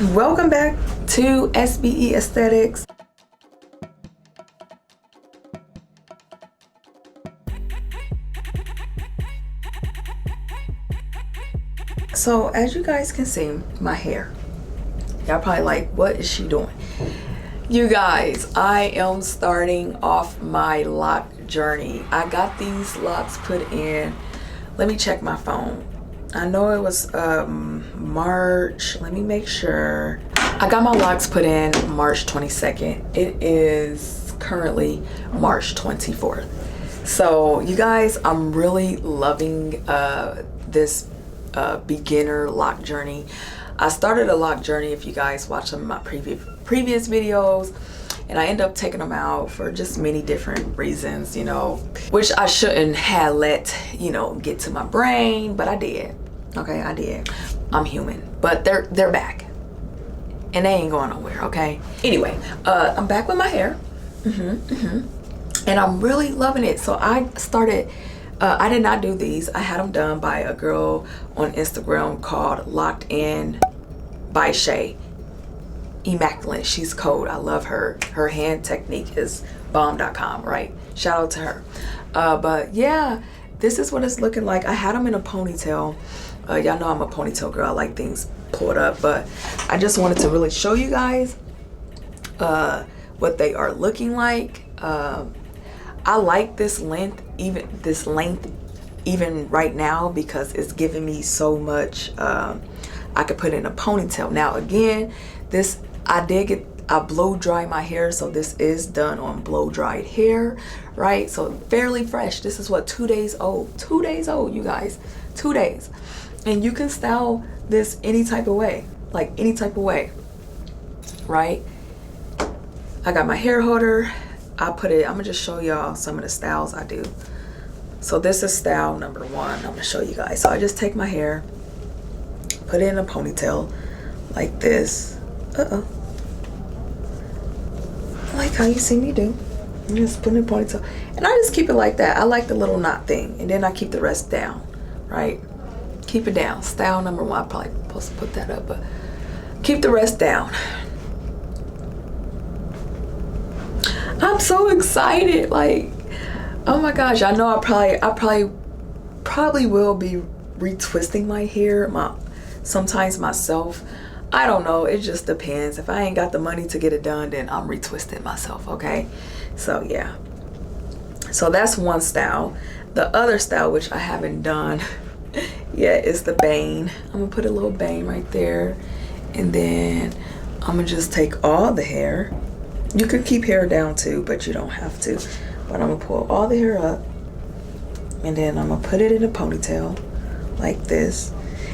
Welcome back to SBE Aesthetics. So as you guys can see, my hair, y'all probably like, what is she doing? You guys, I am starting off my lock journey. I got these locks put in, let me check my phone. I know it was March, let me make sure. I got my locks put in March 22nd. It is currently March 24th. So you guys, I'm really loving this beginner lock journey. I started a lock journey, if you guys watch some of my previous videos, and I end up taking them out for just many different reasons, you know, which I shouldn't have let, you know, get to my brain, but I did. Okay, I did. I'm human, but they're back and they ain't going nowhere. Okay, anyway, I'm back with my hair. And I'm really loving it. So I started, I did not do these. I had them done by a girl on Instagram called Locked In by Shay. Immaculate. She's cold. I love her. Her hand technique is bomb.com, right? Shout out to her. But yeah, this is what it's looking like. I had them in a ponytail. Y'all know I'm a ponytail girl. I like things pulled up, but I just wanted to really show you guys what they are looking like. I like this length even right now because it's giving me so much. I could put in a ponytail. Now again, this I blow dry my hair, so this is done on blow dried hair, right? So fairly fresh. This is what, 2 days old. 2 days old, you guys. 2 days. And you can style this any type of way, like any type of way, right? I got my hair holder. I put it, I'm gonna just show y'all some of the styles I do. So this is style number 1. I'm gonna show you guys. So I just take my hair, put it in a ponytail like this. Like how you see me do. I'm just putting it in a ponytail. And I just keep it like that. I like the little knot thing. And then I keep the rest down, right? Keep it down. Style number 1. I'm probably supposed to put that up, but keep the rest down. I'm so excited. Like, oh my gosh. I know I probably will be retwisting my hair sometimes myself. I don't know, it just depends. If I ain't got the money to get it done, then I'm retwisting myself, okay? So yeah, so that's one style. The other style, which I haven't done yet, is the bane. I'm gonna put a little bane right there, and then I'm gonna just take all the hair. You could keep hair down too, but you don't have to. But I'm gonna pull all the hair up, and then I'm gonna put it in a ponytail like this.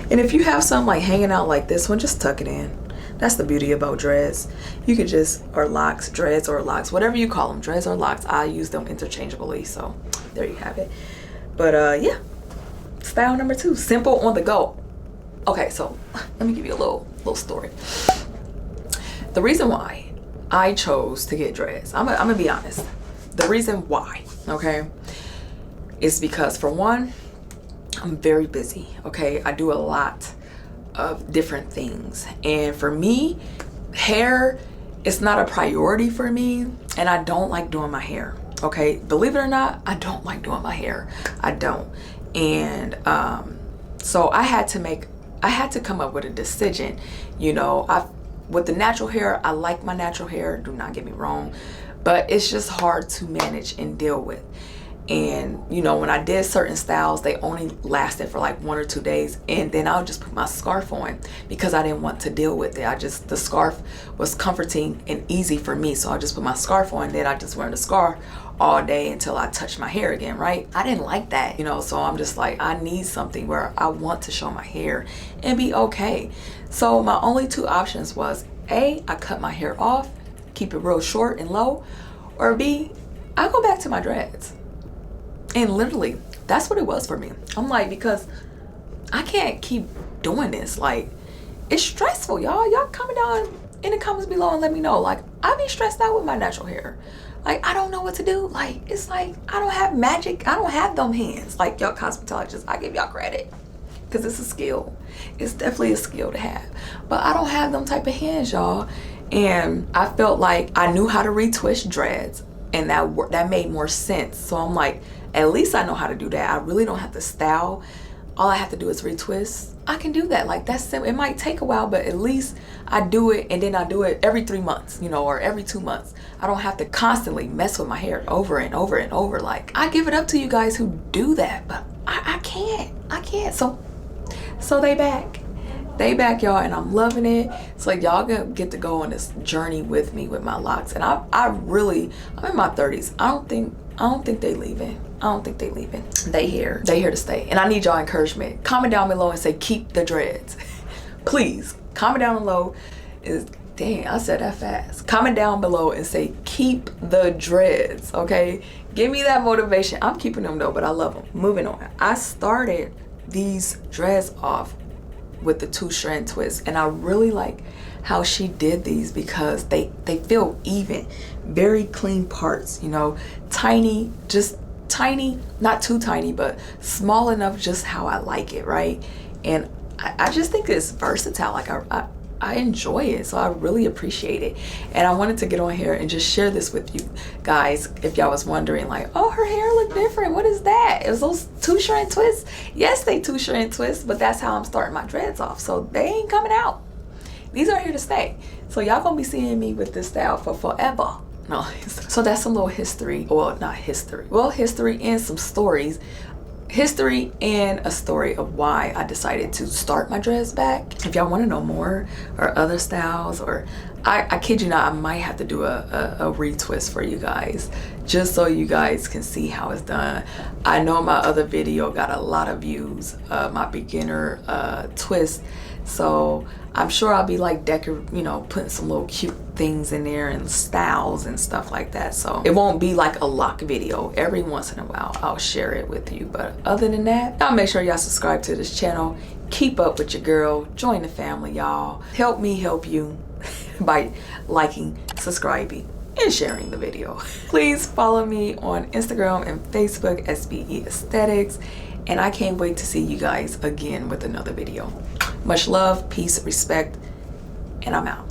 And if you have some like hanging out like this one, just tuck it in. That's the beauty about dreads. You could just, or locks, dreads or locks, whatever you call them, dreads or locks. I use them interchangeably, so there you have it. But yeah, style number 2, simple on the go. Okay, so let me give you a little story. The reason why I chose to get dreads, I'm gonna be honest. The reason why, okay, is because for one, I'm very busy, okay? I do a lot of different things. And for me, hair is not a priority for me, and I don't like doing my hair, okay? Believe it or not, I don't like doing my hair. I don't. And so I had to come up with a decision. You know, with the natural hair, I like my natural hair, do not get me wrong, but it's just hard to manage and deal with. And you know, when I did certain styles, they only lasted for like 1 or 2 days, and then I would just put my scarf on because I didn't want to deal with it. The scarf was comforting and easy for me, so I just put my scarf on, and then I just wear the scarf all day until I touch my hair again, right? I didn't like that, you know, so I'm just like, I need something where I want to show my hair and be okay. So my only 2 options was A, I cut my hair off, keep it real short and low, or B, I go back to my dreads. And literally, that's what it was for me. I'm like, because I can't keep doing this. Like, it's stressful, y'all. Y'all comment down in the comments below and let me know. Like, I be stressed out with my natural hair. Like, I don't know what to do. Like, it's like, I don't have magic. I don't have them hands. Like, y'all cosmetologists, I give y'all credit. because it's a skill. It's definitely a skill to have. But I don't have them type of hands, y'all. And I felt like I knew how to retwist dreads, and that made more sense. So I'm like, at least I know how to do that. I really don't have to style. All I have to do is retwist. I can do that. Like, that's simple. It might take a while, but at least I do it, and then I do it every 3 months, you know, or every 2 months. I don't have to constantly mess with my hair over and over and over. Like, I give it up to you guys who do that, but I can't. So they back. They back, y'all, and I'm loving it. It's like y'all gonna get to go on this journey with me with my locks. And I'm in my 30s. I don't think they leaving. I don't think they leaving. They here to stay. And I need y'all encouragement. Comment down below and say keep the dreads. Please comment down below. Dang, I said that fast. Comment down below and say keep the dreads. Okay, give me that motivation. I'm keeping them though, but I love them. Moving on. I started these dreads off with the 2 strand twists, and I really like how she did these because they feel even. Very clean parts, you know, tiny, just tiny, not too tiny, but small enough just how I like it, right? And I just think it's versatile. Like I enjoy it, so I really appreciate it. And I wanted to get on here and just share this with you guys. If y'all was wondering, like, oh, her hair look different, what is that? It was those 2 strand twists. Yes, they 2 strand twists, but that's how I'm starting my dreads off, so they ain't coming out. These are here to stay, so y'all gonna be seeing me with this style for forever. No, so that's some little history. Well, not history, well, history and some stories. History and a story of why I decided to start my dreads back. If y'all want to know more or other styles, or I kid you not, I might have to do a retwist for you guys just so you guys can see how it's done. I know my other video got a lot of views, my beginner twist, so I'm sure I'll be like putting some little cute things in there and styles and stuff like that. So it won't be like a lock video. Every once in a while I'll share it with you, but other than that, y'all make sure y'all subscribe to this channel. Keep up with your girl. Join the family, y'all. Help me help you by liking, subscribing, and sharing the video. Please follow me on Instagram and Facebook, SBE Aesthetics, and I can't wait to see you guys again with another video. Much love, peace, respect, and I'm out.